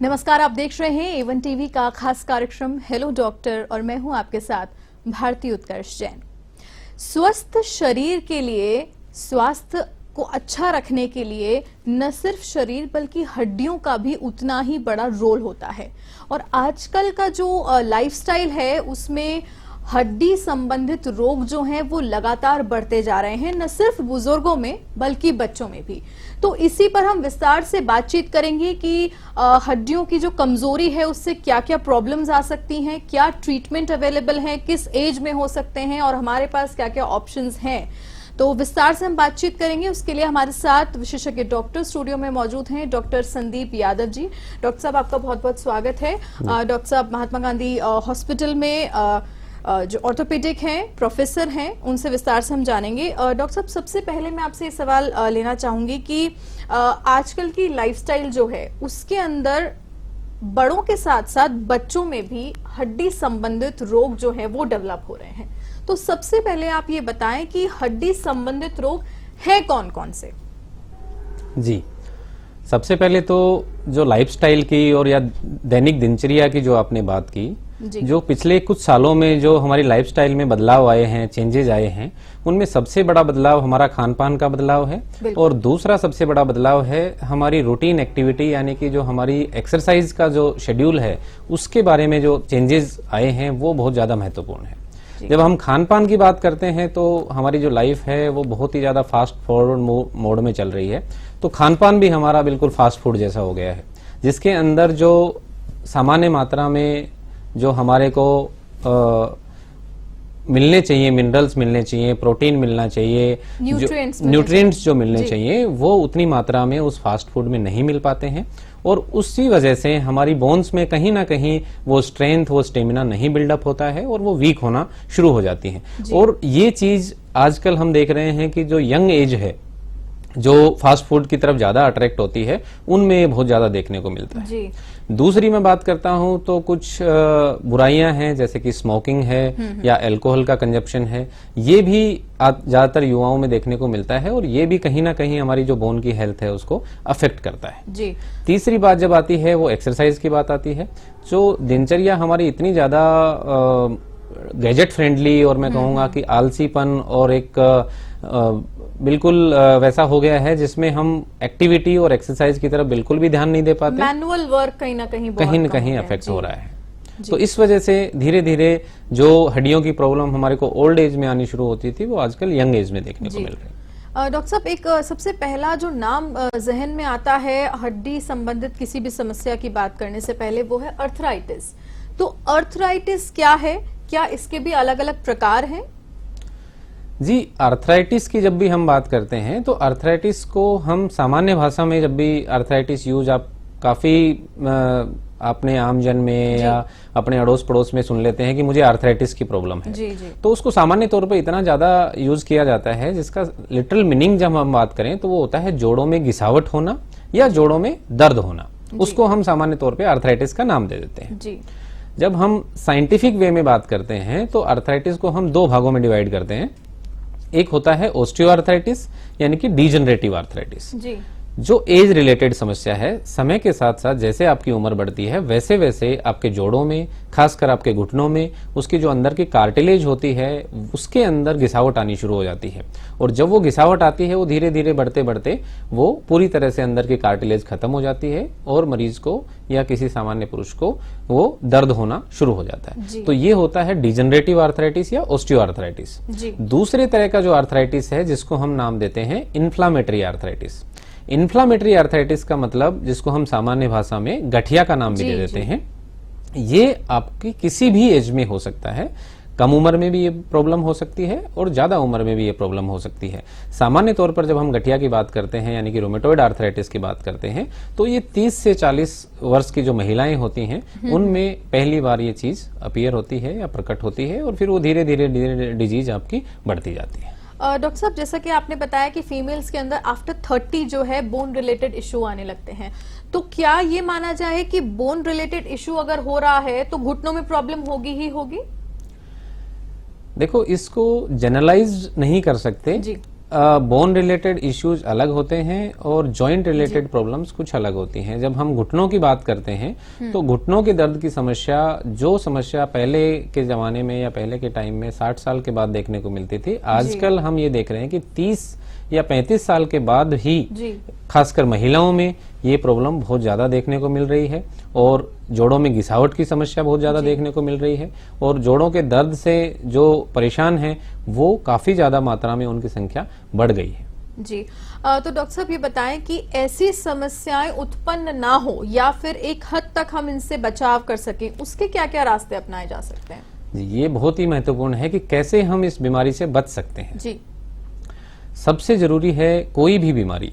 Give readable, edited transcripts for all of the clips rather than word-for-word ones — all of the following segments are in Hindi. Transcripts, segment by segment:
नमस्कार, आप देख रहे हैं एवन टीवी का खास कार्यक्रम हेलो डॉक्टर और मैं हूं आपके साथ भारती उत्कर्ष जैन। स्वस्थ शरीर के लिए, स्वास्थ्य को अच्छा रखने के लिए न सिर्फ शरीर बल्कि हड्डियों का भी उतना ही बड़ा रोल होता है। और आजकल का जो लाइफस्टाइल है उसमें हड्डी संबंधित रोग जो हैं वो लगातार बढ़ते जा रहे हैं, न सिर्फ बुजुर्गों में बल्कि बच्चों में भी। तो इसी पर हम विस्तार से बातचीत करेंगे कि हड्डियों की जो कमजोरी है उससे क्या क्या प्रॉब्लम्स आ सकती हैं, क्या ट्रीटमेंट अवेलेबल है, किस एज में हो सकते हैं और हमारे पास क्या क्या ऑप्शंस हैं। तो विस्तार से हम बातचीत करेंगे। उसके लिए हमारे साथ विशेषज्ञ डॉक्टर स्टूडियो में मौजूद हैं, डॉक्टर संदीप यादव जी। डॉक्टर साहब, आपका बहुत बहुत स्वागत है। डॉक्टर साहब महात्मा गांधी हॉस्पिटल में जो ऑर्थोपेडिक हैं, प्रोफेसर हैं, उनसे विस्तार से हम जानेंगे। डॉक्टर साहब, सबसे पहले मैं आपसे ये सवाल लेना चाहूंगी कि आजकल की लाइफस्टाइल जो है उसके अंदर बड़ों के साथ साथ बच्चों में भी हड्डी संबंधित रोग जो है वो डेवलप हो रहे हैं। तो सबसे पहले आप ये बताएं कि हड्डी संबंधित रोग है कौन कौन से? जी, सबसे पहले तो जो लाइफस्टाइल की और या दैनिक दिनचर्या की जो आपने बात की, जो पिछले कुछ सालों में जो हमारी लाइफस्टाइल में बदलाव आए हैं, चेंजेज आए हैं, उनमें सबसे बड़ा बदलाव हमारा खान पान का बदलाव है और दूसरा सबसे बड़ा बदलाव है हमारी रूटीन एक्टिविटी, यानी कि जो हमारी एक्सरसाइज का जो शेड्यूल है उसके बारे में जो चेंजेस आए हैं वो बहुत ज्यादा महत्वपूर्ण है। जब हम खान पान की बात करते हैं तो हमारी जो लाइफ है वो बहुत ही ज्यादा फास्ट फॉरवर्ड मोड में चल रही है। तो खान पान भी हमारा बिल्कुल फास्ट फूड जैसा हो गया है, जिसके अंदर जो सामान्य मात्रा में जो हमारे को मिलने चाहिए, मिनरल्स मिलने चाहिए, प्रोटीन मिलना चाहिए, न्यूट्रिएंट्स जो मिलने चाहिए वो उतनी मात्रा में उस फास्ट फूड में नहीं मिल पाते हैं और उसी वजह से हमारी बोन्स में कहीं ना कहीं वो स्ट्रेंथ, वो स्टेमिना नहीं बिल्डअप होता है और वो वीक होना शुरू हो जाती है। और ये चीज आजकल हम देख रहे हैं कि जो यंग एज है जो फास्ट फूड की तरफ ज्यादा अट्रैक्ट होती है, उनमें बहुत ज्यादा देखने को मिलता है। जी। दूसरी मैं बात करता हूं तो कुछ बुराइयां हैं, जैसे कि स्मोकिंग है या अल्कोहल का कंजप्शन है, ये भी ज्यादातर युवाओं में देखने को मिलता है और ये भी कहीं ना कहीं हमारी जो बोन की हेल्थ है उसको अफेक्ट करता है। जी। तीसरी बात जब आती है वो एक्सरसाइज की बात आती है। जो दिनचर्या हमारी इतनी ज्यादा गैजेट फ्रेंडली और मैं कहूंगा कि आलसीपन और एक बिल्कुल वैसा हो गया है जिसमें हम एक्टिविटी और एक्सरसाइज की तरफ बिल्कुल भी ध्यान नहीं दे पाते। मैनुअल वर्क कहीं ना कहीं अफेक्ट हो रहा है। तो इस वजह से धीरे धीरे जो हड्डियों की प्रॉब्लम हमारे को ओल्ड एज में आनी शुरू होती थी वो आजकल यंग एज में देखने को मिल रही है। डॉक्टर साहब, एक सबसे पहला जो नाम जहन में आता है हड्डी संबंधित किसी भी समस्या की बात करने से पहले वो है अर्थराइटिस। तो अर्थराइटिस क्या है, क्या इसके भी अलग अलग प्रकार हैं? जी, अर्थराइटिस की जब भी हम बात करते हैं तो अर्थराइटिस को हम सामान्य भाषा में जब भी अर्थराइटिस यूज आप काफी अपने आम जन में या अपने अड़ोस पड़ोस में सुन लेते हैं कि मुझे अर्थराइटिस की प्रॉब्लम है। जी। तो उसको सामान्य तौर पे इतना ज्यादा यूज किया जाता है जिसका लिटरल मीनिंग जब हम बात करें तो वो होता है जोड़ों में घिसावट होना या जोड़ों में दर्द होना। उसको हम सामान्य तौर पे अर्थराइटिस का नाम दे देते हैं। जी। जब हम साइंटिफिक वे में बात करते हैं तो अर्थराइटिस को हम दो भागों में डिवाइड करते हैं। एक होता है ऑस्टियोआर्थराइटिस यानी कि डीजनरेटिव आर्थराइटिस, जो एज रिलेटेड समस्या है। समय के साथ साथ जैसे आपकी उम्र बढ़ती है वैसे वैसे आपके जोड़ों में, खासकर आपके घुटनों में, उसकी जो अंदर की कार्टिलेज होती है उसके अंदर घिसावट आनी शुरू हो जाती है। और जब वो घिसावट आती है वो धीरे धीरे बढ़ते बढ़ते वो पूरी तरह से अंदर की कार्टिलेज खत्म हो जाती है और मरीज को या किसी सामान्य पुरुष को वो दर्द होना शुरू हो जाता है। तो ये होता है डीजनरेटिव आर्थराइटिस या ऑस्टियोआर्थराइटिस। दूसरे तरह का जो आर्थराइटिस है जिसको हम नाम देते हैं इन्फ्लामेटरी आर्थराइटिस। इन्फ्लामेटरी आर्थराइटिस का मतलब, जिसको हम सामान्य भाषा में गठिया का नाम भी दे देते हैं, ये आपकी किसी भी एज में हो सकता है। कम उम्र में भी ये प्रॉब्लम हो सकती है और ज्यादा उम्र में भी ये प्रॉब्लम हो सकती है। सामान्य तौर पर जब हम गठिया की बात करते हैं यानी कि रोमेटॉइड आर्थराइटिस की बात करते हैं तो ये 30 से 40 वर्ष की जो महिलाएं होती हैं उनमें पहली बार ये चीज अपीयर होती है या प्रकट होती है और फिर वो धीरे धीरे डिजीज आपकी बढ़ती जाती है। डॉक्टर साहब, जैसा कि आपने बताया कि फीमेल्स के अंदर आफ्टर 30 जो है बोन रिलेटेड इश्यू आने लगते हैं, तो क्या ये माना जाए कि बोन रिलेटेड इश्यू अगर हो रहा है तो घुटनों में प्रॉब्लम होगी ही होगी? देखो, इसको जनरलाइज नहीं कर सकते। जी। बोन रिलेटेड इश्यूज अलग होते हैं और जॉइंट रिलेटेड प्रॉब्लम्स कुछ अलग होती हैं। जब हम घुटनों की बात करते हैं तो घुटनों के दर्द की समस्या, जो समस्या पहले के जमाने में या पहले के टाइम में 60 साल के बाद देखने को मिलती थी, आजकल हम ये देख रहे हैं कि 30 या 35 साल के बाद ही खासकर महिलाओं में ये प्रॉब्लम बहुत ज्यादा देखने को मिल रही है और जोड़ों में घिसावट की समस्या बहुत ज्यादा देखने को मिल रही है और जोड़ों के दर्द से जो परेशान हैं वो काफी ज्यादा मात्रा में उनकी संख्या बढ़ गई है। जी, तो डॉक्टर साहब ये बताएं कि ऐसी समस्याएं उत्पन्न ना हो या फिर एक हद तक हम इनसे बचाव कर सकें, उसके क्या क्या रास्ते अपनाए जा सकते हैं? जी, ये बहुत ही महत्वपूर्ण है कि कैसे हम इस बीमारी से बच सकते हैं। जी, सबसे जरूरी है, कोई भी बीमारी,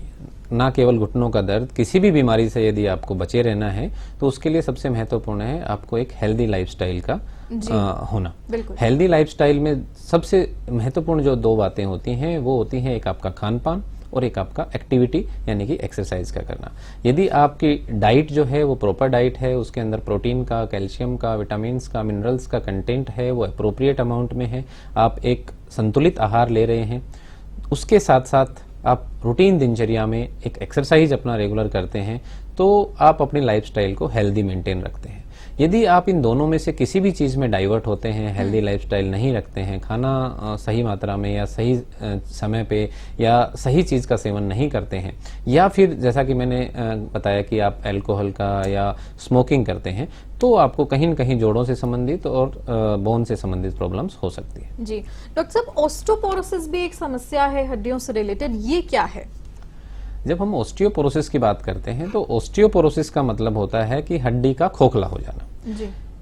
ना केवल घुटनों का दर्द, किसी भी बीमारी से यदि आपको बचे रहना है तो उसके लिए सबसे महत्वपूर्ण है आपको एक हेल्दी लाइफस्टाइल का होना। हेल्दी लाइफस्टाइल में सबसे महत्वपूर्ण जो दो बातें होती हैं वो होती हैं एक आपका खान पान और एक आपका एक्टिविटी यानी कि एक्सरसाइज का करना। यदि आपकी डाइट जो है वो प्रॉपर डाइट है, उसके अंदर प्रोटीन का, कैल्शियम का, विटामिन्स का, मिनरल्स का कंटेंट है, वो अप्रोप्रिएट अमाउंट में है, आप एक संतुलित आहार ले रहे हैं, उसके साथ साथ आप रूटीन दिनचर्या में एक एक्सरसाइज अपना रेगुलर करते हैं, तो आप अपनी लाइफस्टाइल को हेल्दी मेंटेन रखते हैं। यदि आप इन दोनों में से किसी भी चीज में डाइवर्ट होते हैं, हेल्दी लाइफस्टाइल नहीं रखते हैं, खाना सही मात्रा में या सही समय पे या सही चीज का सेवन नहीं करते हैं, या फिर जैसा कि मैंने बताया कि आप अल्कोहल का या स्मोकिंग करते हैं, तो आपको कहीं न कहीं जोड़ों से संबंधित और बोन से संबंधित प्रॉब्लम्स हो सकती है। जी डॉक्टर साहब, ऑस्टियोपोरोसिस भी एक समस्या है हड्डियों से रिलेटेड, ये क्या है? जब हम ऑस्टियोपोरोसिस की बात करते हैं तो ऑस्टियोपोरोसिस का मतलब होता है कि हड्डी का खोखला हो जाना,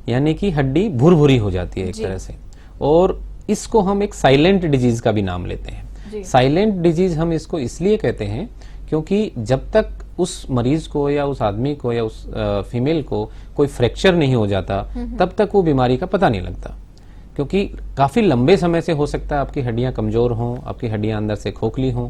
यानी कि हड्डी भुरभुरी हो जाती है एक तरह से, और इसको हम एक साइलेंट डिजीज का भी नाम लेते हैं। साइलेंट डिजीज हम इसको इसलिए कहते हैं क्योंकि जब तक उस मरीज को या उस आदमी को या उस फीमेल को कोई फ्रैक्चर नहीं हो जाता तब तक वो बीमारी का पता नहीं लगता, क्योंकि काफी लंबे समय से हो सकता है आपकी हड्डियां कमजोर हों, आपकी हड्डियां अंदर से खोखली हों,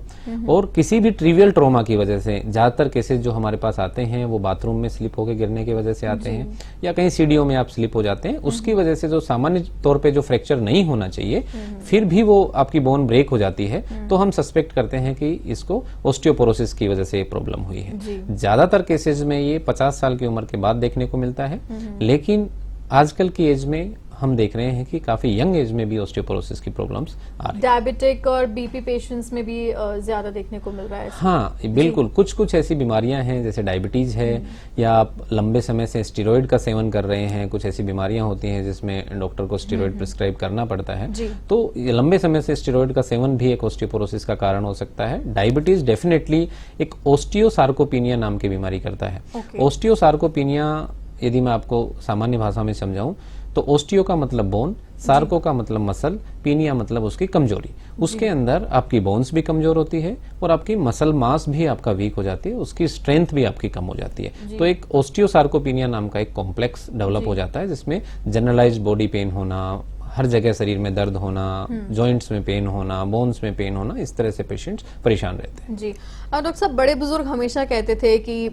और किसी भी ट्रिवियल ट्रॉमा की वजह से, ज्यादातर केसेस जो हमारे पास आते हैं वो बाथरूम में स्लिप होकर गिरने की वजह से आते हैं या कहीं सीढ़ियों में आप स्लिप हो जाते हैं, उसकी वजह से जो सामान्य तौर पे जो फ्रैक्चर नहीं होना चाहिए फिर भी वो आपकी बोन ब्रेक हो जाती है, तो हम सस्पेक्ट करते हैं कि इसको ऑस्टियोपोरोसिस की वजह से प्रॉब्लम हुई है। ज्यादातर केसेस में ये 50 साल की उम्र के बाद देखने को मिलता है, लेकिन आजकल की एज में हम देख रहे हैं कि काफी यंग एज में भी ऑस्टियोपोरोसिस की प्रॉब्लम्स आ रही है। डायबिटिक और बीपी पेशेंट्स में भी ज्यादा देखने को मिल रहा है। हाँ बिल्कुल, कुछ कुछ ऐसी बीमारियां हैं जैसे डायबिटीज है, या आप लंबे समय से स्टेरॉइड का सेवन कर रहे हैं, कुछ ऐसी बीमारियां होती हैं जिसमें डॉक्टर को स्टेरॉइड प्रिस्क्राइब करना पड़ता है, तो ये लंबे समय से स्टेरॉइड का सेवन भी एक ऑस्टियोपोरोसिस का कारण हो सकता है। डायबिटीज डेफिनेटली एक ऑस्टियोसार्कोपीनिया नाम की बीमारी करता है। ऑस्टियोसार्कोपीनिया यदि मैं आपको सामान्य भाषा में समझाऊं तो ऑस्टियो का मतलब बोन, सार्को का मतलब मसल, पीनिया मतलब उसकी कमजोरी। उसके अंदर आपकी बोन्स भी कमजोर होती है और आपकी मसल मास भी आपका वीक हो जाती है, उसकी स्ट्रेंथ भी आपकी कम हो जाती है। तो एक ऑस्टियोसार्कोपीनिया नाम का एक कॉम्प्लेक्स डेवलप हो जाता है जिसमें जनरलाइज्ड बॉडी पेन होना, हर जगह शरीर में दर्द होना, जॉइंट्स में पेन होना, बोन्स में पेन होना, इस तरह से पेशेंट्स परेशान रहते हैं। जी डॉक्टर साहब, बड़े बुजुर्ग हमेशा कहते थे कि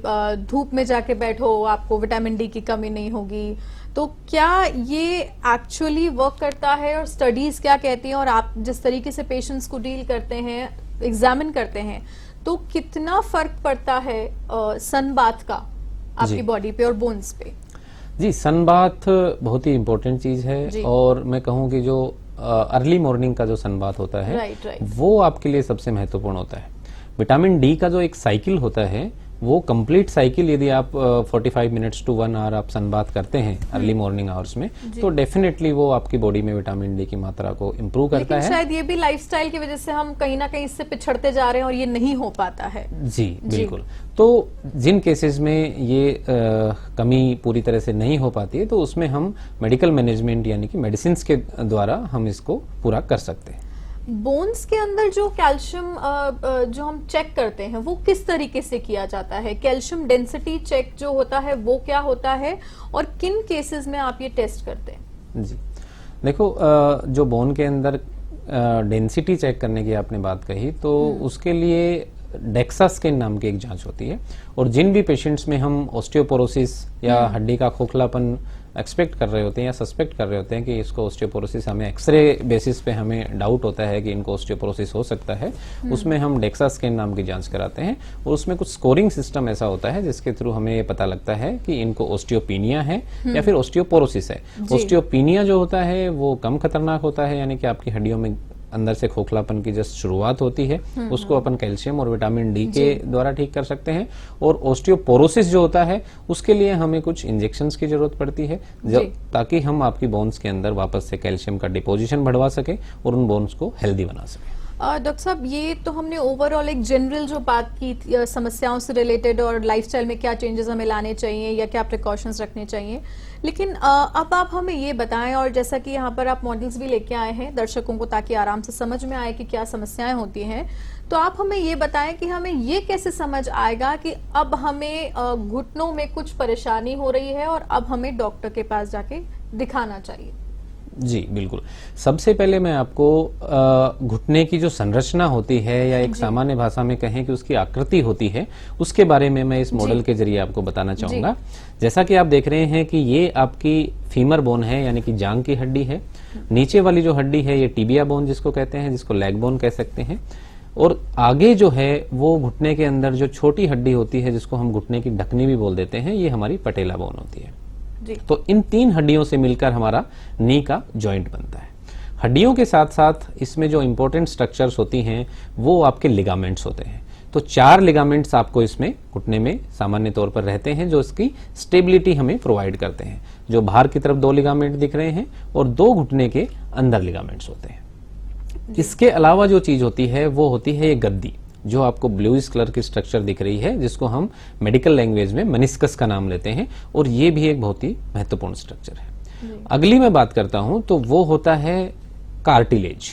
धूप में जाके बैठो, आपको विटामिन डी की कमी नहीं होगी, तो क्या ये एक्चुअली वर्क करता है और स्टडीज क्या कहती हैं, और आप जिस तरीके से पेशेंट्स को डील करते हैं, एग्जामिन करते हैं, तो कितना फर्क पड़ता है सन बाथ का आपकी बॉडी पे और बोन्स पे? जी, सन बाथ बहुत ही इम्पोर्टेंट चीज है, और मैं कहूँ कि जो अर्ली मॉर्निंग का जो सन बाथ होता है वो आपके लिए सबसे महत्वपूर्ण होता है। विटामिन डी का जो एक साइकिल होता है वो कंप्लीट साइकिल यदि आप 45 मिनट्स टू 1 आवर आप सन बाथ करते हैं अर्ली मॉर्निंग आवर्स में, तो डेफिनेटली वो आपकी बॉडी में विटामिन डी की मात्रा को इम्प्रूव करता है। शायद ये भी लाइफस्टाइल की वजह से हम कहीं ना कहीं इससे पिछड़ते जा रहे हैं और ये नहीं हो पाता है। जी बिल्कुल। तो जिन केसेस में ये कमी पूरी तरह से नहीं हो पाती है तो उसमें हम मेडिकल मैनेजमेंट यानी कि मेडिसिन के द्वारा हम इसको पूरा कर सकते हैं। बोन्स के अंदर जो कैल्शियम जो हम चेक करते हैं वो किस तरीके से किया जाता है? कैल्शियम डेंसिटी चेक जो होता है वो क्या होता है और किन केसेस में आप ये टेस्ट करते हैं? जी देखो, जो बोन के अंदर डेंसिटी चेक करने की आपने बात कही, तो उसके लिए डेक्सा स्कैन नाम की एक जांच होती है, और जिन भी पेशेंट्स में हम ऑस्टियोपोरोसिस या हड्डी का खोखलापन एक्सपेक्ट कर रहे होते हैं या सस्पेक्ट कर रहे होते हैं कि इसको ऑस्टियोपोरोसिस, हमें एक्सरे बेसिस पे हमें डाउट होता है कि इनको ऑस्टियोपोरोसिस हो सकता है, उसमें हम डेक्सा स्कैन नाम की जांच कराते हैं, और उसमें कुछ स्कोरिंग सिस्टम ऐसा होता है जिसके थ्रू हमें ये पता लगता है कि इनको ऑस्टियोपीनिया है या फिर ऑस्टियोपोरोसिस है। ऑस्टियोपीनिया जो होता है वो कम खतरनाक होता है, यानी कि आपकी हड्डियों में अंदर से खोखलापन की जस्ट शुरुआत होती है, उसको अपन कैल्शियम और विटामिन डी के द्वारा ठीक कर सकते हैं। और ऑस्टियोपोरोसिस जो होता है उसके लिए हमें कुछ इंजेक्शंस की जरूरत पड़ती है, ताकि हम आपकी बोन्स के अंदर वापस से कैल्शियम का डिपोजिशन बढ़वा सके और उन बोन्स को हेल्दी बना सके। डॉक्टर साहब, ये तो हमने ओवरऑल एक जनरल जो बात की समस्याओं से रिलेटेड और लाइफस्टाइल में क्या चेंजेस हमें लाने चाहिए या क्या प्रिकॉशंस रखने चाहिए, लेकिन अब आप हमें ये बताएं, और जैसा कि यहाँ पर आप मॉडल्स भी लेके आए हैं दर्शकों को ताकि आराम से समझ में आए कि क्या समस्याएं होती हैं, तो आप हमें ये बताएं कि हमें ये कैसे समझ आएगा कि अब हमें घुटनों में कुछ परेशानी हो रही है और अब हमें डॉक्टर के पास जाके दिखाना चाहिए। जी बिल्कुल। सबसे पहले मैं आपको घुटने की जो संरचना होती है, या एक सामान्य भाषा में कहें कि उसकी आकृति होती है, उसके बारे में मैं इस मॉडल के जरिए आपको बताना चाहूंगा। जैसा कि आप देख रहे हैं कि ये आपकी फीमर बोन है, यानी कि जांग की हड्डी है। नीचे वाली जो हड्डी है ये टिबिया बोन जिसको कहते हैं, जिसको लेग बोन कह सकते हैं। और आगे जो है वो घुटने के अंदर जो छोटी हड्डी होती है, जिसको हम घुटने की ढकनी भी बोल देते हैं, ये हमारी पटेला बोन होती है। तो इन 3 हड्डियों से मिलकर हमारा नी का जॉइंट बनता है। हड्डियों के साथ साथ इसमें जो इंपॉर्टेंट स्ट्रक्चर्स होती हैं वो आपके लिगामेंट्स होते हैं। तो 4 लिगामेंट्स आपको इसमें घुटने में सामान्य तौर पर रहते हैं, जो इसकी स्टेबिलिटी हमें प्रोवाइड करते हैं। जो बाहर की तरफ 2 लिगामेंट दिख रहे हैं और 2 घुटने के अंदर लिगामेंट्स होते हैं। इसके अलावा जो चीज होती है वो होती है ये गद्दी, जो आपको ब्लूइश कलर की स्ट्रक्चर दिख रही है, जिसको हम मेडिकल लैंग्वेज में मेनिस्कस का नाम लेते हैं, और ये भी एक बहुत ही महत्वपूर्ण स्ट्रक्चर है। अगली मैं बात करता हूं तो वो होता है कार्टिलेज।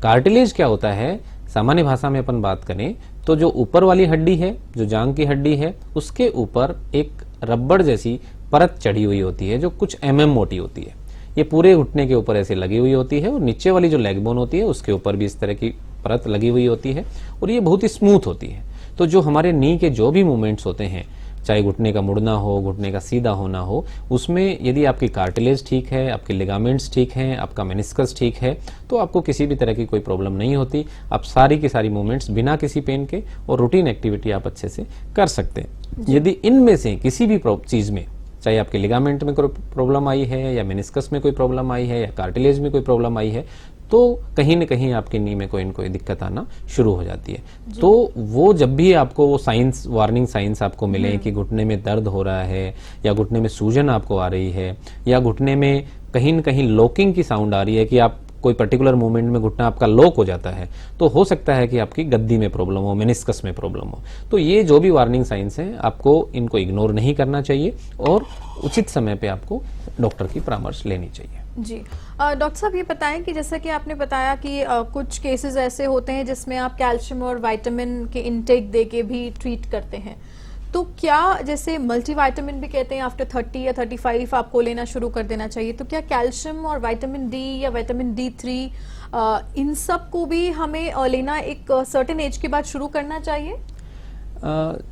कार्टिलेज क्या होता है, सामान्य भाषा में अपन बात करें तो जो ऊपर वाली हड्डी है, जो जांग की हड्डी है, उसके ऊपर एक रबड़ जैसी परत चढ़ी हुई होती है जो कुछ मोटी होती है। ये पूरे घुटने के ऊपर ऐसे लगी हुई होती है, और नीचे वाली जो लेग बोन होती है उसके ऊपर भी इस तरह की परत लगी हुई होती है, और ये बहुत ही स्मूथ होती है। तो जो हमारे नी के जो भी मूवमेंट्स होते हैं, चाहे घुटने का मुड़ना हो, घुटने का सीधा होना हो, उसमें यदि आपकी कार्टिलेज ठीक है, आपके लिगामेंट्स ठीक हैं, आपका मेनिस्कस ठीक है, तो आपको किसी भी तरह की कोई प्रॉब्लम नहीं होती। आप सारी की सारी मूवमेंट्स बिना किसी पेन के और रूटीन एक्टिविटी आप अच्छे से कर सकते हैं। यदि इनमें से किसी भी चीज में, चाहे आपके लिगामेंट में कोई प्रॉब्लम आई है, या मेनिस्कस में कोई प्रॉब्लम आई है, या कार्टिलेज में कोई प्रॉब्लम आई है, तो कहीं न कहीं आपकी नी में कोई न कोई दिक्कत आना शुरू हो जाती है। तो वो जब भी आपको वो साइंस, वार्निंग साइंस आपको मिले कि घुटने में दर्द हो रहा है, या घुटने में सूजन आपको आ रही है, या घुटने में कहीं न कहीं लॉकिंग की साउंड आ रही है कि आप कोई पर्टिकुलर मूवमेंट में घुटना आपका लॉक हो जाता है, तो हो सकता है कि आपकी गद्दी में प्रॉब्लम हो, मेनिस्कस में प्रॉब्लम हो। तो ये जो भी वार्निंग साइंस हैं, आपको इनको इग्नोर नहीं करना चाहिए और उचित समय पे आपको डॉक्टर की परामर्श लेनी चाहिए। जी डॉक्टर साहब, ये बताएं कि जैसा कि आपने बताया कि कुछ केसेस ऐसे होते हैं जिसमें आप कैल्शियम और विटामिन के इनटेक दे के भी ट्रीट करते हैं, तो क्या जैसे मल्टीविटामिन भी कहते हैं आफ्टर 30 या 35 आपको लेना शुरू कर देना चाहिए, तो क्या कैल्शियम और विटामिन डी या विटामिन D3 इन सब को भी हमें लेना एक सर्टेन एज के बाद शुरू करना चाहिए?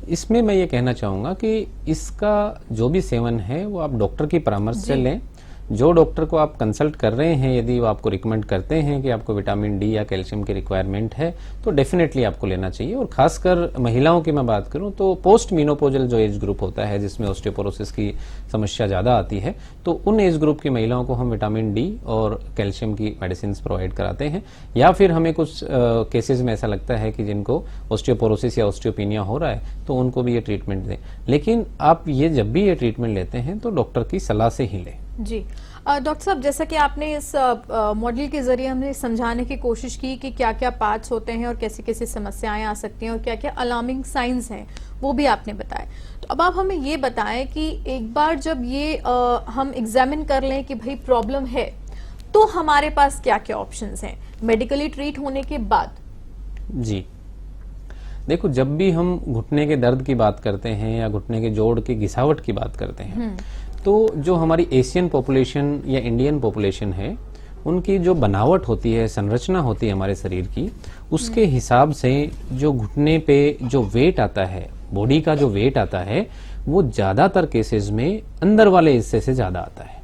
इसमें मैं ये कहना चाहूँगा कि इसका जो भी सेवन है वो आप डॉक्टर की परामर्श से लें। जो डॉक्टर को आप कंसल्ट कर रहे हैं, यदि वो आपको रिकमेंड करते हैं कि आपको विटामिन डी या कैल्शियम की रिक्वायरमेंट है, तो डेफिनेटली आपको लेना चाहिए। और खासकर महिलाओं की मैं बात करूं तो पोस्ट मीनोपोजल जो एज ग्रुप होता है, जिसमें ऑस्टियोपोरोसिस की समस्या ज़्यादा आती है, तो उन एज ग्रुप की महिलाओं को हम विटामिन डी और कैल्शियम की मेडिसिन प्रोवाइड कराते हैं। या फिर हमें कुछ केसेज में ऐसा लगता है कि जिनको ऑस्टियोपोरोसिस या ऑस्टियोपीनिया हो रहा है, तो उनको भी ये ट्रीटमेंट दें। लेकिन आप ये जब भी ये ट्रीटमेंट लेते हैं तो डॉक्टर की सलाह से ही लें। जी डॉक्टर साहब, जैसा कि आपने इस मॉडल के जरिए हमें समझाने की कोशिश की कि क्या क्या पार्ट्स होते हैं और कैसी कैसी समस्याएं आ सकती हैं और क्या क्या अलार्मिंग साइंस हैं, वो भी आपने बताया। तो अब आप हमें ये बताएं कि एक बार जब ये हम एग्जामिन कर लें कि भाई प्रॉब्लम है, तो हमारे पास क्या क्या ऑप्शंस हैं मेडिकली ट्रीट होने के बाद? जी देखो, जब भी हम घुटने के दर्द की बात करते हैं या घुटने के जोड़ की घिसावट की बात करते हैं, तो जो हमारी एशियन पॉपुलेशन या इंडियन पॉपुलेशन है, उनकी जो बनावट होती है, संरचना होती है हमारे शरीर की, उसके हिसाब से जो घुटने पे जो वेट आता है, बॉडी का जो वेट आता है, वो ज्यादातर केसेस में अंदर वाले हिस्से से ज्यादा आता है।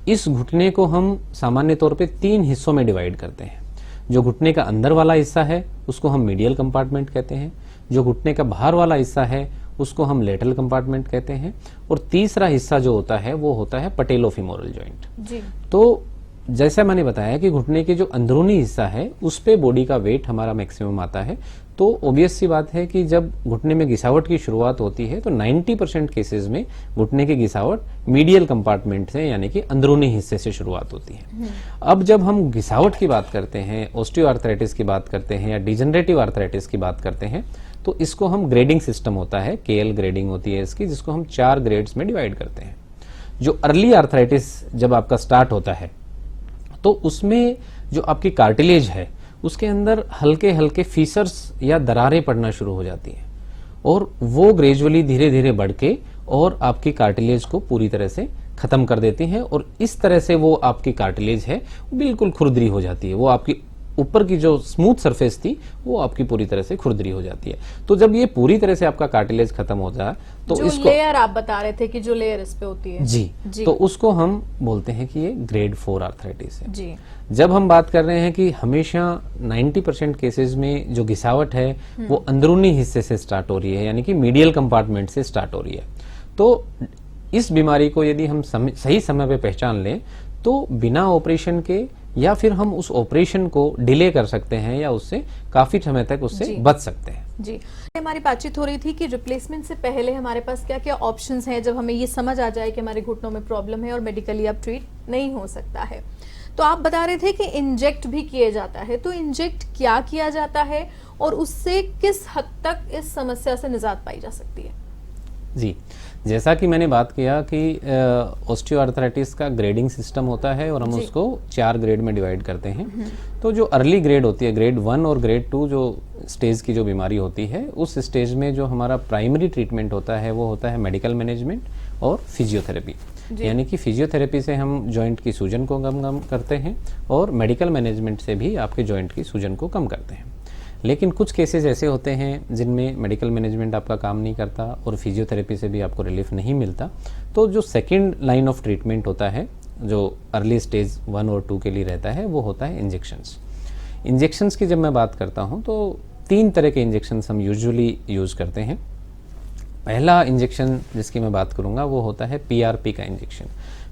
इस घुटने को हम सामान्य तौर पे 3 हिस्सों में डिवाइड करते हैं। जो घुटने का अंदर वाला हिस्सा है उसको हम मीडियल कंपार्टमेंट कहते हैं, जो घुटने का बाहर वाला हिस्सा है उसको हम लेटरल कंपार्टमेंट कहते हैं, और तीसरा हिस्सा जो होता है वो होता है पटेलोफिमोरल जॉइंट। जी। तो जैसा मैंने बताया कि घुटने के जो अंदरूनी हिस्सा है उस पे बॉडी का वेट हमारा मैक्सिमम आता है। तो ऑब्वियस सी बात है कि जब घुटने में घिसावट की शुरुआत होती है तो 90% केसेस में घुटने की घिसावट मीडियल कंपार्टमेंट से यानी कि अंदरूनी हिस्से से शुरुआत होती है। अब जब हम घिसावट की बात करते हैं, ऑस्टियोआर्थराइटिस की बात करते हैं या डिजनरेटिव आर्थराइटिस की बात करते हैं, तो इसको हम ग्रेडिंग सिस्टम होता है, केएल ग्रेडिंग होती है इसकी, जिसको हम 4 ग्रेड्स में डिवाइड करते हैं। जो अर्ली आर्थराइटिस जब आपका स्टार्ट होता है तो उसमें जो आपकी कार्टिलेज है उसके अंदर हल्के हल्के फीसर्स या दरारें पड़ना शुरू हो जाती हैं, और वो ग्रेजुअली धीरे धीरे बढ़ के और आपकी कार्टिलेज को पूरी तरह से खत्म कर देती हैं, और इस तरह से वो आपकी कार्टिलेज है बिल्कुल खुरदरी हो जाती है। वो आपकी ऊपर की जो स्मूथ सरफेस थी वो आपकी पूरी तरह से खुरदरी हो जाती है। तो जब ये पूरी तरह से आपका कार्टिलेज खत्म हो जाए तो जो इसको लेयर आप बता रहे थे कि जो लेयर इस पे होती है, जी, तो उसको हम बोलते हैं कि ये ग्रेड 4 आर्थराइटिस है। जी। जब हम बात कर रहे हैं कि हमेशा 90% केसेस में जो घिसावट है वो अंदरूनी हिस्से से स्टार्ट हो रही है, यानी कि मीडियल कंपार्टमेंट से स्टार्ट हो रही है। तो इस बीमारी को यदि हम सही समय पे पहचान लें तो बिना ऑपरेशन के या फिर हम उस ऑपरेशन को डिले कर सकते हैं या उससे काफी समय तक उससे बच सकते हैं। जी, हमारी बातचीत हो रही थी कि रिप्लेसमेंट से पहले हमारे पास क्या क्या ऑप्शंस हैं जब हमें ये समझ आ जाए कि हमारे घुटनों में प्रॉब्लम है और मेडिकली अब ट्रीट नहीं हो सकता है। तो आप बता रहे थे कि इंजेक्ट भी किया जाता है, तो इंजेक्ट क्या किया जाता है और उससे किस हद तक इस समस्या से निजात पाई जा सकती है? जी, जैसा कि मैंने बात किया कि ऑस्टियोआर्थराइटिस का ग्रेडिंग सिस्टम होता है और हम उसको 4 ग्रेड में डिवाइड करते हैं। तो जो अर्ली ग्रेड होती है, ग्रेड 1 और ग्रेड 2 जो स्टेज की जो बीमारी होती है, उस स्टेज में जो हमारा प्राइमरी ट्रीटमेंट होता है वो होता है मेडिकल मैनेजमेंट और फिजियोथेरेपी। यानी कि फिजियोथेरेपी से हम जॉइंट की सूजन को कम करते हैं और मेडिकल मैनेजमेंट से भी आपके जॉइंट की सूजन को कम करते हैं। लेकिन कुछ केसेस ऐसे होते हैं जिनमें मेडिकल मैनेजमेंट आपका काम नहीं करता और फिजियोथेरेपी से भी आपको रिलीफ नहीं मिलता। तो जो सेकंड लाइन ऑफ ट्रीटमेंट होता है, जो अर्ली स्टेज 1 और 2 के लिए रहता है, वो होता है इंजेक्शंस। इंजेक्शंस की जब मैं बात करता हूँ तो 3 तरह के इंजेक्शंस हम यूजुअली यूज़ करते हैं। पहला इंजेक्शन जिसकी मैं बात करूँगा वो होता है पीआरपी का इंजेक्शन।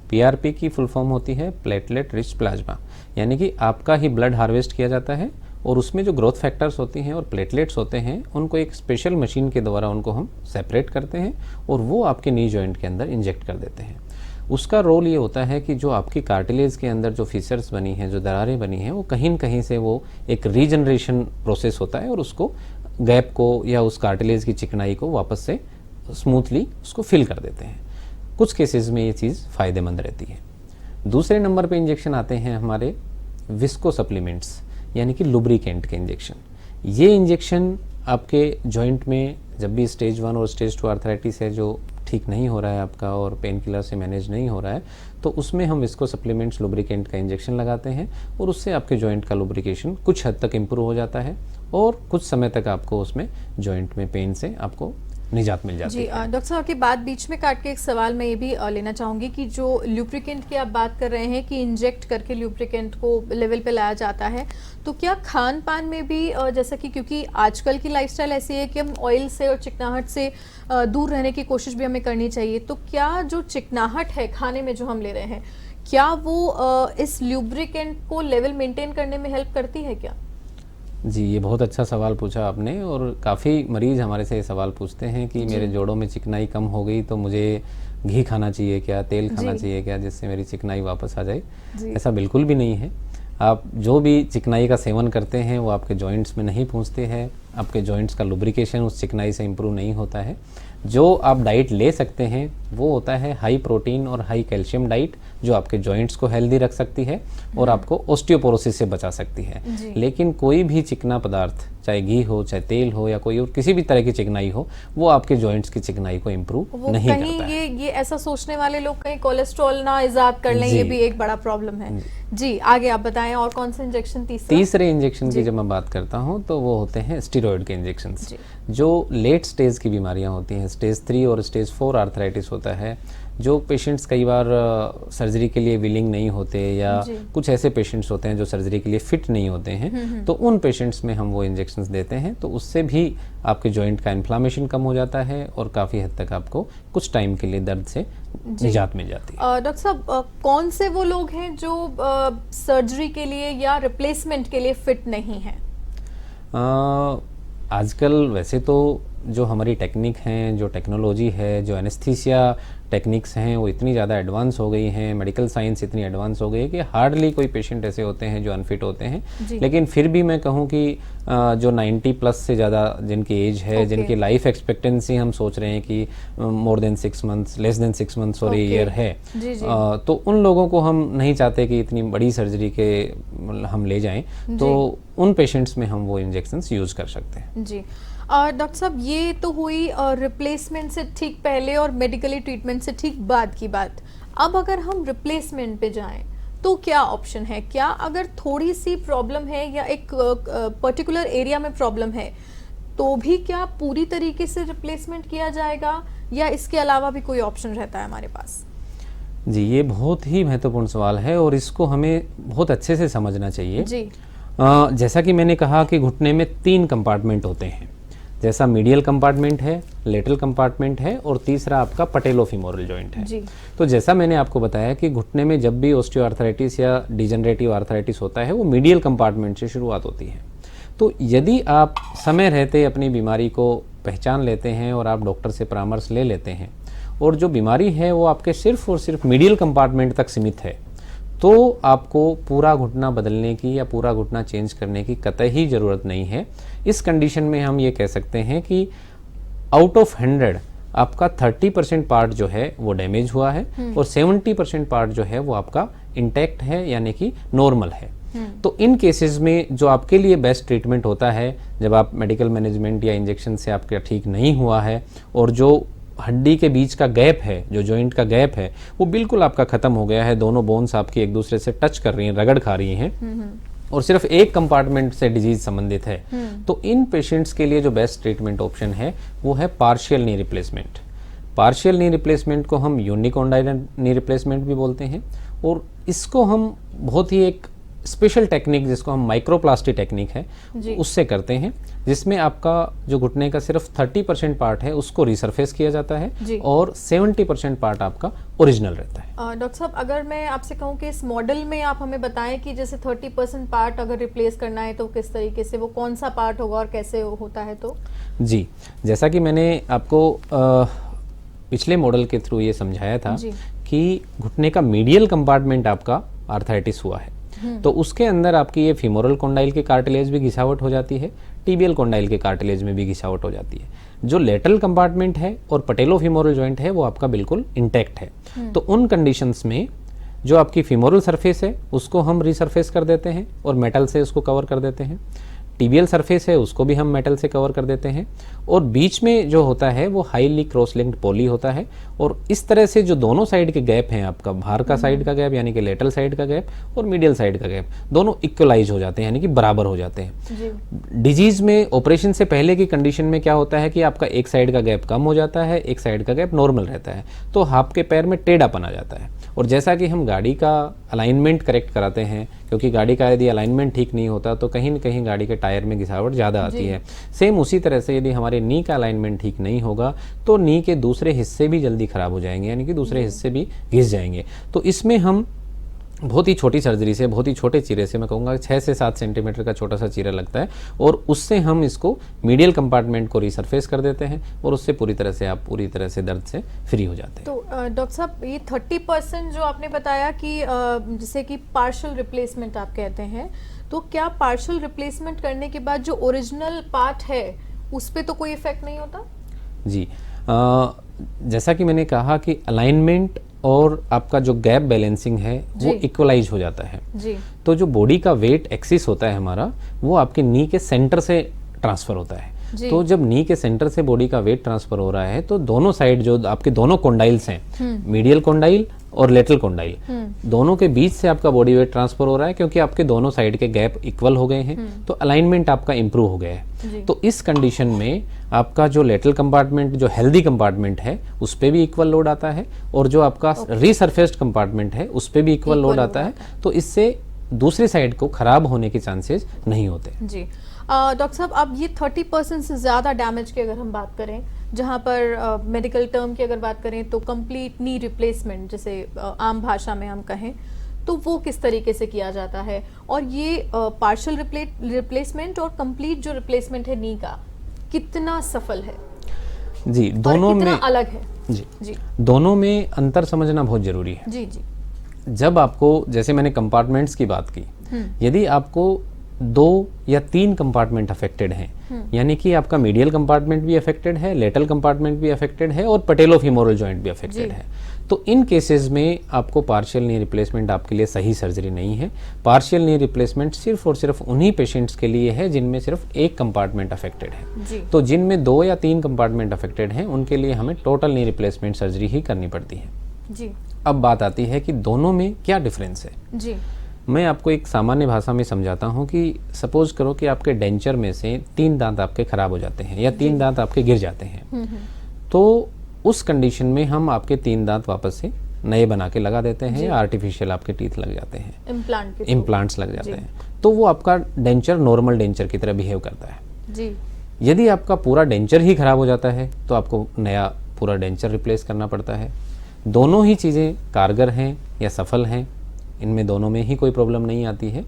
पीआरपी की फुल फॉर्म होती है प्लेटलेट रिच प्लाज्मा, यानी कि आपका ही ब्लड हार्वेस्ट किया जाता है और उसमें जो ग्रोथ फैक्टर्स होती हैं और प्लेटलेट्स होते हैं उनको एक स्पेशल मशीन के द्वारा उनको हम सेपरेट करते हैं और वो आपके नी जॉइंट के अंदर इंजेक्ट कर देते हैं। उसका रोल ये होता है कि जो आपकी कार्टिलेज के अंदर जो फीचर्स बनी हैं, जो दरारें बनी हैं, वो कहीं न कहीं से वो एक रीजनरेशन प्रोसेस होता है और उसको गैप को या उस कार्टिलेज की चिकनाई को वापस से स्मूथली उसको फिल कर देते हैं। कुछ केसेस में ये चीज़ फ़ायदेमंद रहती है। दूसरे नंबर पे इंजेक्शन आते हैं हमारे विस्को सप्लीमेंट्स, यानी कि लुब्रिकेंट के इंजेक्शन। ये इंजेक्शन आपके जॉइंट में जब भी स्टेज 1 और स्टेज 2 आर्थराइटिस है जो ठीक नहीं हो रहा है आपका और पेन किलर से मैनेज नहीं हो रहा है, तो उसमें हम विस्को सप्लीमेंट्स लुब्रिकेंट का इंजेक्शन लगाते हैं और उससे आपके जॉइंट का लुब्रिकेशन कुछ हद तक इम्प्रूव हो जाता है और कुछ समय तक आपको उसमें जॉइंट में पेन से आपको निजात मिल जाती है। जी डॉक्टर साहब, आपकी बात बीच में काट के एक सवाल मैं ये भी लेना चाहूंगी कि जो ल्यूब्रिकेंट की आप बात कर रहे हैं कि इंजेक्ट करके ल्यूब्रिकेंट को लेवल पे लाया जाता है, तो क्या खान पान में भी जैसा कि क्योंकि आजकल की लाइफस्टाइल ऐसी है कि हम ऑयल से और चिकनाहट से दूर रहने की कोशिश भी हमें करनी चाहिए, तो क्या जो चिकनाहट है खाने में जो हम ले रहे हैं, क्या वो इस ल्यूब्रिकेंट को लेवल मेंटेन करने में हेल्प करती है क्या? जी, ये बहुत अच्छा सवाल पूछा आपने और काफ़ी मरीज हमारे से ये सवाल पूछते हैं कि मेरे जोड़ों में चिकनाई कम हो गई तो मुझे घी खाना चाहिए क्या, तेल खाना चाहिए क्या, जिससे मेरी चिकनाई वापस आ जाए। ऐसा बिल्कुल भी नहीं है। आप जो भी चिकनाई का सेवन करते हैं वो आपके जॉइंट्स में नहीं पहुंचते हैं आपके जॉइंट्स का लुब्रिकेशन उस चिकनाई से इम्प्रूव नहीं होता है। जो आप डाइट ले सकते हैं वो होता है हाई प्रोटीन और हाई कैल्शियम डाइट, जो आपके जॉइंट्स को हेल्दी रख सकती है और आपको ऑस्टियोपोरोसिस से बचा सकती है। लेकिन कोई भी चिकना पदार्थ, चाहे घी हो, चाहे तेल हो, या कोई और किसी भी तरह की चिकनाई हो, वो आपके जॉइंट्स की चिकनाई को इम्प्रूव नहीं करता है। ये ऐसा सोचने वाले लोग कहीं कोलेस्ट्रॉल ना इजाद कर लें, ये भी एक बड़ा प्रॉब्लम है। जी आगे आप बताएं, और कौन सा इंजेक्शन? तीसरे इंजेक्शन की जब मैं बात करता हूँ तो वो होते हैं स्टेरॉइड के इंजेक्शन, जो लेट स्टेज की बीमारियां होती हैं, स्टेज 3 और स्टेज 4 आर्थराइटिस होता है, जो पेशेंट्स कई बार सर्जरी के लिए विलिंग नहीं होते, या कुछ ऐसे पेशेंट्स होते हैं जो सर्जरी के लिए फिट नहीं होते हैं, तो उन पेशेंट्स में हम वो इंजेक्शंस देते हैं। तो उससे भी आपके जॉइंट का इन्फ्लामेशन कम हो जाता है और काफ़ी हद तक आपको कुछ टाइम के लिए दर्द से निजात मिल जाती है। डॉक्टर साहब, कौन से वो लोग हैं जो सर्जरी के लिए या रिप्लेसमेंट के लिए फिट नहीं हैं? आजकल वैसे तो जो हमारी टेक्निक हैं, जो टेक्नोलॉजी है, जो एनेस्थीसिया टेक्निक्स हैं, वो इतनी ज़्यादा एडवांस हो गई हैं, मेडिकल साइंस इतनी एडवांस हो गई है कि हार्डली कोई पेशेंट ऐसे होते हैं जो अनफिट होते हैं। लेकिन फिर भी मैं कहूँ कि जो 90 प्लस से ज़्यादा जिनकी एज है, जिनकी लाइफ एक्सपेक्टेंसी हम सोच रहे हैं कि more than 6 months, less than 6 months और ईयर है, तो उन लोगों को हम नहीं चाहते कि इतनी बड़ी सर्जरी के हम ले जाएं, तो उन पेशेंट्स में हम वो इंजेक्शंस यूज़ कर सकते हैं। जी डॉक्टर साहब, ये तो हुई रिप्लेसमेंट से ठीक पहले और मेडिकली ट्रीटमेंट से ठीक बाद की बात। अब अगर हम रिप्लेसमेंट पे जाएं तो क्या ऑप्शन है? क्या अगर थोड़ी सी प्रॉब्लम है या एक पर्टिकुलर एरिया में प्रॉब्लम है तो भी क्या पूरी तरीके से रिप्लेसमेंट किया जाएगा, या इसके अलावा भी कोई ऑप्शन रहता है हमारे पास? जी, ये बहुत ही महत्वपूर्ण सवाल है और इसको हमें बहुत अच्छे से समझना चाहिए। जी जैसा कि मैंने कहा कि घुटने में 3 कंपार्टमेंट होते हैं, जैसा मीडियल कंपार्टमेंट है, लेटरल कंपार्टमेंट है और तीसरा आपका पटेलोफीमोरल जॉइंट है। तो जैसा मैंने आपको बताया कि घुटने में जब भी ऑस्टियोआर्थराइटिस या डिजनरेटिव आर्थराइटिस होता है वो मीडियल कंपार्टमेंट से शुरुआत होती है। तो यदि आप समय रहते अपनी बीमारी को पहचान लेते हैं और आप डॉक्टर से परामर्श ले लेते हैं और जो बीमारी है वो आपके सिर्फ और सिर्फ मीडियल कंपार्टमेंट तक सीमित है, तो आपको पूरा घुटना बदलने की या पूरा घुटना चेंज करने की कतई ज़रूरत नहीं है। इस कंडीशन में हम ये कह सकते हैं कि आउट ऑफ 100 आपका 30% पार्ट जो है वो डैमेज हुआ है और 70% पार्ट जो है वो आपका इंटैक्ट है, यानी कि नॉर्मल है। तो इन केसेस में जो आपके लिए बेस्ट ट्रीटमेंट होता है, जब आप मेडिकल मैनेजमेंट या इंजेक्शन से आपका ठीक नहीं हुआ है और जो हड्डी के बीच का गैप है, जो जॉइंट का गैप है, वो बिल्कुल आपका खत्म हो गया है, दोनों बोन्स आपकी एक दूसरे से टच कर रही हैं, रगड़ खा रही हैं और सिर्फ एक कंपार्टमेंट से डिजीज संबंधित है, तो इन पेशेंट्स के लिए जो बेस्ट ट्रीटमेंट ऑप्शन है वो है partial knee replacement. Partial knee replacement को हम यूनिकोंडाइलर नी रिप्लेसमेंट भी बोलते हैं और इसको हम बहुत ही एक स्पेशल टेक्निक, जिसको हम माइक्रोप्लास्टी टेक्निक है, उससे करते हैं, जिसमें आपका जो घुटने का सिर्फ 30% पार्ट है उसको रिसरफेस किया जाता है और 70% पार्ट आपका ओरिजिनल रहता है। डॉक्टर साहब, अगर मैं आपसे कहूं कि इस मॉडल में आप हमें बताएं कि जैसे 30% पार्ट अगर रिप्लेस करना है तो किस तरीके से, वो कौन सा पार्ट होगा और कैसे होता है? तो जी, जैसा कि मैंने आपको पिछले मॉडल के थ्रू ये समझाया था कि घुटने का मीडियल कंपार्टमेंट आपका आर्थराइटिस हुआ है, तो उसके अंदर आपकी ये फीमोरल कॉन्डाइल के कार्टिलेज भी घिसावट हो जाती है, टीबियल कॉन्डाइल के कार्टिलेज में भी घिसावट हो जाती है। जो लेटरल कंपार्टमेंट है और पटेलोफीमोरल जॉइंट है वो आपका बिल्कुल इंटैक्ट है। तो उन कंडीशंस में जो आपकी फीमोरल सरफेस है उसको हम रिसरफेस कर देते हैं और मेटल से उसको कवर कर देते हैं। टीबियल सरफेस है उसको भी हम मेटल से कवर कर देते हैं और बीच में जो होता है वो हाईली क्रॉस लिंक्ड पॉली होता है और इस तरह से जो दोनों साइड के गैप हैं, आपका बाहर का साइड का गैप यानी कि लेटरल साइड का गैप और मीडियल साइड का गैप, दोनों इक्वलाइज हो जाते हैं, यानी कि बराबर हो जाते हैं। डिजीज में ऑपरेशन से पहले की कंडीशन में क्या होता है कि आपका एक साइड का गैप कम हो जाता है, एक साइड का गैप नॉर्मल रहता है, तो आपके पैर में टेढ़ापन आ जाता है। और जैसा कि हम गाड़ी का अलाइनमेंट करेक्ट कराते हैं, क्योंकि गाड़ी का यदि अलाइनमेंट ठीक नहीं होता तो कहीं न कहीं गाड़ी के टायर में घिसावट ज़्यादा आती है। सेम उसी तरह से यदि हमारे नी का अलाइनमेंट ठीक नहीं होगा तो नी के दूसरे हिस्से भी जल्दी खराब हो जाएंगे, यानी कि दूसरे हिस्से भी घिस जाएंगे। तो इसमें हम बहुत ही छोटी सर्जरी से, बहुत ही छोटे चीरे से, मैं कहूँगा 6 से 7 सेंटीमीटर का छोटा सा चीरा लगता है और उससे हम इसको मीडियल कंपार्टमेंट को रिसरफेस कर देते हैं और उससे पूरी तरह से आप पूरी तरह से दर्द से फ्री हो जाते हैं। तो डॉक्टर साहब, ये 30% जो आपने बताया कि जिसे कि पार्शियल रिप्लेसमेंट आप कहते हैं, तो क्या पार्शियल रिप्लेसमेंट करने के बाद जो ओरिजिनल पार्ट है उस पे तो कोई इफेक्ट नहीं होता? जी, जैसा कि मैंने कहा कि अलाइनमेंट और आपका जो गैप बैलेंसिंग है वो इक्वलाइज हो जाता है जी। तो जो बॉडी का वेट एक्सिस होता है हमारा, वो आपके नी के सेंटर से ट्रांसफर होता है। तो जब नी के सेंटर से बॉडी का वेट ट्रांसफर हो रहा है तो दोनों साइड जो आपके दोनों कोंडाइल्स हैं, मीडियल कोंडाइल और लेटरल कोंडाइल, दोनों के बीच से आपका बॉडी वेट ट्रांसफर हो रहा है क्योंकि आपके दोनों साइड के गैप इक्वल हो गए हैं, तो अलाइनमेंट आपका इंप्रूव हो गया है। तो इस कंडीशन में आपका जो लेटरल कंपार्टमेंट, जो हेल्दी कंपार्टमेंट है, उस पे भी इक्वल लोड आता है और जो आपका रीसरफेस्ड कंपार्टमेंट है उस पे भी इक्वल लोड आता है। तो इससे दूसरी साइड को खराब होने के चांसेस नहीं होते। जी डॉक्टर साहब, अब ये 30% से ज़्यादा डैमेज की अगर हम बात करें, जहाँ पर मेडिकल टर्म की अगर बात करें तो कंप्लीट नी रिप्लेसमेंट, जैसे आम भाषा में हम कहें, तो वो किस तरीके से किया जाता है? और ये पार्शियल रिप्लेसमेंट और कंप्लीट जो रिप्लेसमेंट है नी का, कितना सफल है? जी, दोनों में अलग है। जी, दोनों में अंतर समझना बहुत जरूरी है। जी जी। जब आपको, जैसे मैंने कंपार्टमेंट्स की बात की, यदि आपको 2 या 3 कंपार्टमेंट अफेक्टेड हैं, यानी कि आपका मीडियल कंपार्टमेंट भी अफेक्टेड है, लेटरल कंपार्टमेंट भी अफेक्टेड है और पैटेलोफीमोरल जॉइंट भी अफेक्टेड है, तो इन केसेस में आपको पार्शियल नी रिप्लेसमेंट आपके लिए सही सर्जरी नहीं है। पार्शियल नी रिप्लेसमेंट सिर्फ और सिर्फ उन्हीं पेशेंट्स के लिए है जिनमें सिर्फ एक कंपार्टमेंट अफेक्टेड है। तो जिनमें 2 या 3 कंपार्टमेंट अफेक्टेड हैं उनके लिए हमें टोटल नी रिप्लेसमेंट सर्जरी ही करनी पड़ती है। जी। अब बात आती है कि दोनों में क्या डिफरेंस है। जी। मैं आपको एक सामान्य भाषा में समझाता हूँ कि सपोज करो कि आपके डेंचर में से 3 दांत आपके खराब हो जाते हैं या 3 दांत आपके गिर जाते हैं, तो उस कंडीशन में हम आपके 3 दांत वापस से नए बना के लगा देते हैं या आर्टिफिशियल आपके टीथ लग जाते हैं, इम्प्लांट्स लग जाते हैं, तो वो आपका डेंचर नॉर्मल डेंचर की तरह बिहेव करता है। जी। यदि आपका पूरा डेंचर ही खराब हो जाता है तो आपको नया पूरा डेंचर रिप्लेस करना पड़ता है। दोनों ही चीज़ें कारगर हैं या सफल हैं, इनमें दोनों में ही कोई प्रॉब्लम नहीं आती है,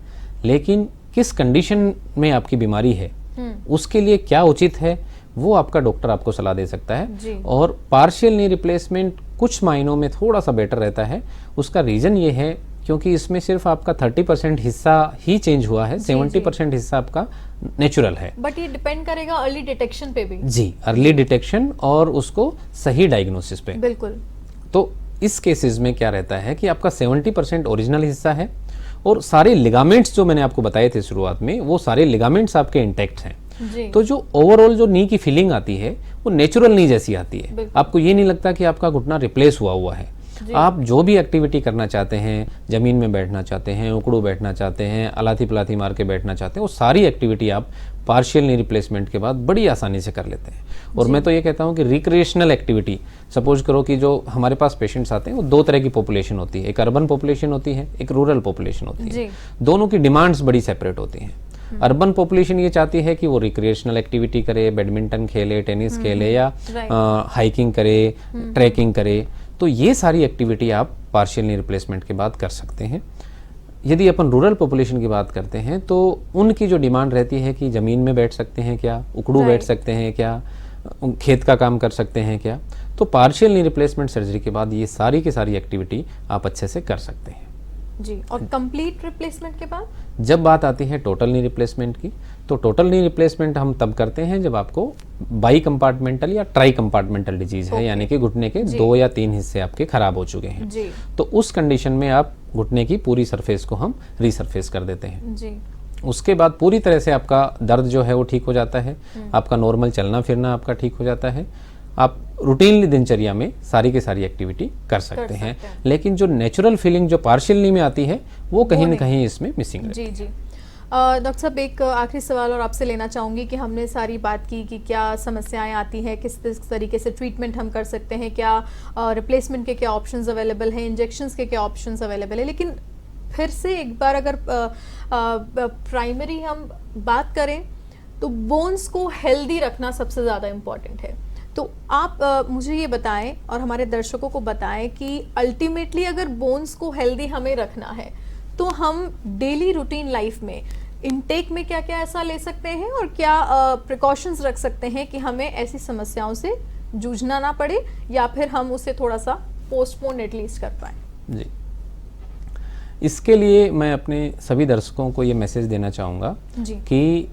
लेकिन किस कंडीशन में आपकी बीमारी है उसके लिए क्या उचित है वो आपका डॉक्टर आपको सलाह दे सकता है। और पार्शियल नी रिप्लेसमेंट कुछ मायनों में थोड़ा सा बेटर रहता है। उसका रीज़न ये है क्योंकि इसमें सिर्फ आपका 30% हिस्सा ही चेंज हुआ है, 70% हिस्सा आपका नेचुरल है। बट ये डिपेंड करेगा अर्ली डिटेक्शन पे भी। जी, अर्ली डिटेक्शन और उसको सही डायग्नोसिस पे। बिल्कुल। तो इस केसेस में क्या रहता है कि आपका 70% ओरिजिनल हिस्सा है और सारे लिगामेंट्स जो मैंने आपको बताए थे शुरुआत में, वो सारे लिगामेंट्स आपके इंटैक्ट हैं। तो जो ओवरऑल जो नी की फीलिंग आती है वो नेचुरल नी जैसी आती है। आपको ये नहीं लगता कि आपका घुटना रिप्लेस हुआ है। आप जो भी एक्टिविटी करना चाहते हैं, जमीन में बैठना चाहते हैं, उकड़ू बैठना चाहते हैं, अलाथी पलाथी मार के बैठना चाहते हैं, वो सारी एक्टिविटी आप पार्शियल नी रिप्लेसमेंट के बाद बड़ी आसानी से कर लेते हैं। और मैं तो ये कहता हूँ कि रिक्रिएशनल एक्टिविटी, सपोज करो कि जो हमारे पास पेशेंट्स आते हैं वो 2 तरह की पॉपुलेशन होती है, एक अर्बन पॉपुलेशन होती है, एक रूरल पॉपुलेशन होती है। दोनों की डिमांड्स बड़ी सेपरेट होती हैं। अर्बन पॉपुलेशन ये चाहती है कि वो रिक्रिएशनल एक्टिविटी करे, बैडमिंटन खेले, टेनिस खेले या हाइकिंग करे, ट्रैकिंग करे, तो ये सारी एक्टिविटी आप पार्शियल नी रिप्लेसमेंट के बाद कर सकते हैं। यदि अपन रूरल पॉपुलेशन की बात करते हैं तो उनकी जो डिमांड रहती है कि ज़मीन में बैठ सकते हैं क्या, उकड़ू बैठ सकते हैं क्या, खेत का काम कर सकते हैं क्या, तो पार्शियल नी रिप्लेसमेंट सर्जरी के बाद ये सारी की सारी एक्टिविटी आप अच्छे से कर सकते हैं। जी। और कंप्लीट रिप्लेसमेंट के बाद जब बात आती है टोटल नी रिप्लेसमेंट की, तो टोटल नी रिप्लेसमेंट हम तब करते हैं जब आपको बाई कंपार्टमेंटल या ट्राई कंपार्टमेंट डिजीज है, यानी कि घुटने के 2 या 3 हिस्से आपके खराब हो चुके हैं। तो उस कंडीशन में आप घुटने की पूरी सरफेस को हम रीसरफेस कर देते हैं। जी। उसके बाद पूरी तरह से आपका दर्द जो है वो ठीक हो जाता है, आपका नॉर्मल चलना फिरना आपका ठीक हो जाता है, आप रूटीनली दिनचर्या में सारी की सारी एक्टिविटी कर सकते हैं। लेकिन जो नेचुरल फीलिंग जो पार्शियल नी में आती है वो कहीं ना कहीं इसमें मिसिंग है। जी जी। डॉक्टर साहब, एक आखिरी सवाल और आपसे लेना चाहूँगी कि हमने सारी बात की कि क्या समस्याएं आती हैं, किस तरीके से ट्रीटमेंट हम कर सकते हैं, क्या रिप्लेसमेंट के क्या ऑप्शंस अवेलेबल हैं, इंजेक्शंस के क्या ऑप्शंस अवेलेबल है, लेकिन फिर से एक बार अगर प्राइमरी हम बात करें तो बोन्स को हेल्दी रखना सबसे ज़्यादा इम्पॉर्टेंट है। तो आप मुझे ये बताएं और हमारे दर्शकों को बताएं कि अल्टीमेटली अगर बोन्स को हेल्दी हमें रखना है तो हम डेली रूटीन लाइफ में इनटेक में क्या क्या ऐसा ले सकते हैं और क्या प्रिकॉशंस रख सकते हैं कि हमें ऐसी समस्याओं से जूझना ना पड़े या फिर हम उसे थोड़ा सा पोस्टपोन एटलीस्ट कर पाएं। जी, इसके लिए मैं अपने सभी दर्शकों को ये मैसेज देना चाहूँगा जी। कि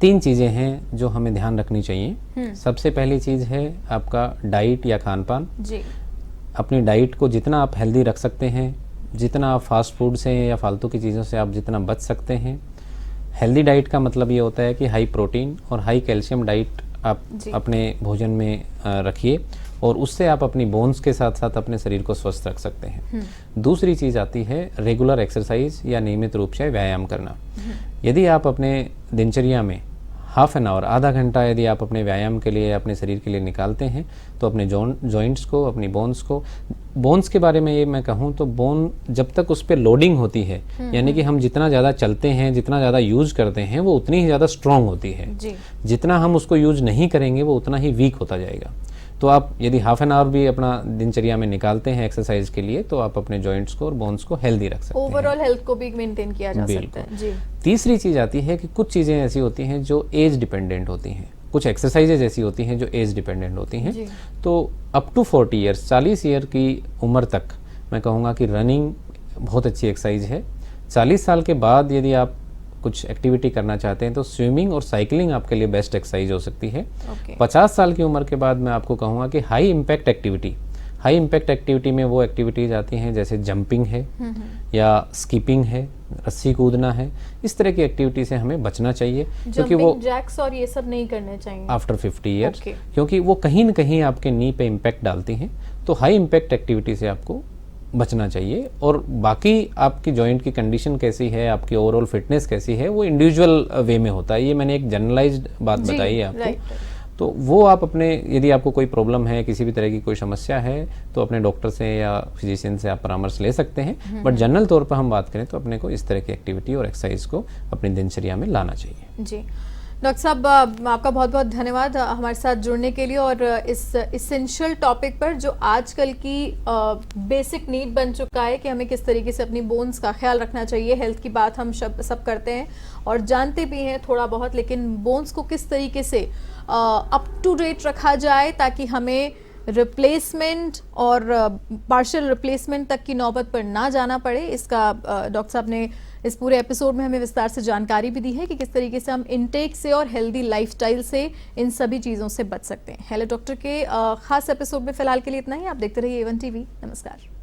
3 चीज़ें हैं जो हमें ध्यान रखनी चाहिए। सबसे पहली चीज़ है आपका डाइट या खान पान। जी। अपनी डाइट को जितना आप हेल्दी रख सकते हैं, जितना आप फास्ट फूड से या फालतू की चीज़ों से आप जितना बच सकते हैं। हेल्दी डाइट का मतलब ये होता है कि हाई प्रोटीन और हाई कैल्शियम डाइट आप अपने भोजन में रखिए और उससे आप अपनी बोन्स के साथ साथ अपने शरीर को स्वस्थ रख सकते हैं। दूसरी चीज़ आती है रेगुलर एक्सरसाइज या नियमित रूप से व्यायाम करना। यदि आप अपने दिनचर्या में हाफ एन आवर, आधा घंटा यदि आप अपने व्यायाम के लिए, अपने शरीर के लिए निकालते हैं तो अपने जॉइंट्स को, अपनी बोन्स के बारे में ये मैं कहूँ तो बोन जब तक उस पर लोडिंग होती है, यानी कि हम जितना ज़्यादा चलते हैं, जितना ज़्यादा यूज करते हैं, वो उतनी ही ज़्यादा स्ट्रांग होती है। जितना हम उसको यूज नहीं करेंगे वो उतना ही वीक होता जाएगा। तो आप यदि हाफ एन आवर भी अपना दिनचर्या में निकालते हैं एक्सरसाइज के लिए तो आप अपने जॉइंट्स को और बोन्स को हेल्दी रख सकते हैं। ओवरऑल हेल्थ को भी मेंटेन किया जा सकता है। जी। तीसरी चीज़ आती है कि कुछ चीज़ें ऐसी होती हैं जो एज डिपेंडेंट होती हैं, कुछ एक्सरसाइजेज ऐसी होती हैं जो एज डिपेंडेंट होती हैं। तो अप टू 40 ईयर्स, 40 ईयर की उम्र तक मैं कहूँगा कि रनिंग बहुत अच्छी एक्सरसाइज है। 40 साल के बाद यदि आप कुछ एक्टिविटी करना चाहते हैं तो स्विमिंग और साइकिलिंग आपके लिए बेस्ट एक्सरसाइज हो सकती है। 50 साल की उम्र के बाद मैं आपको कहूँगा कि हाई इम्पैक्ट एक्टिविटी में वो एक्टिविटीज आती हैं जैसे जंपिंग है या स्कीपिंग है, रस्सी कूदना है। इस तरह की एक्टिविटी से हमें बचना चाहिए क्योंकि वो जैक्स और ये सब नहीं करने चाहिए आफ्टर 50 ईयर्स, क्योंकि वो कहीं न कहीं आपके नी पे इम्पैक्ट डालती हैं। तो हाई इम्पैक्ट एक्टिविटी से आपको बचना चाहिए और बाकी आपकी जॉइंट की कंडीशन कैसी है, आपकी ओवरऑल फिटनेस कैसी है, वो इंडिविजुअल वे में होता है। ये मैंने एक जनरलाइज्ड बात बताई है आपको। तो वो आप अपने, यदि आपको कोई प्रॉब्लम है, किसी भी तरह की कोई समस्या है तो अपने डॉक्टर से या फिजिशियन से आप परामर्श ले सकते हैं। बट जनरल तौर पर हम बात करें तो अपने को इस तरह की एक्टिविटी और एक्सरसाइज को अपनी दिनचर्या में लाना चाहिए। जी डॉक्टर साहब, आपका बहुत बहुत धन्यवाद हमारे साथ जुड़ने के लिए और इस इसेंशियल टॉपिक पर जो आजकल की बेसिक नीड बन चुका है कि हमें किस तरीके से अपनी बोन्स का ख्याल रखना चाहिए। हेल्थ की बात हम सब करते हैं और जानते भी हैं थोड़ा बहुत, लेकिन बोन्स को किस तरीके से अप टू डेट रखा जाए ताकि हमें रिप्लेसमेंट और पार्शियल रिप्लेसमेंट तक की नौबत पर ना जाना पड़े। इसका डॉक्टर साहब ने इस पूरे एपिसोड में हमें विस्तार से जानकारी भी दी है कि किस तरीके से हम इनटेक से और हेल्दी लाइफस्टाइल से इन सभी चीज़ों से बच सकते हैं। हेलो डॉक्टर के खास एपिसोड में फिलहाल के लिए इतना ही। आप देखते रहिए A1 TV। नमस्कार।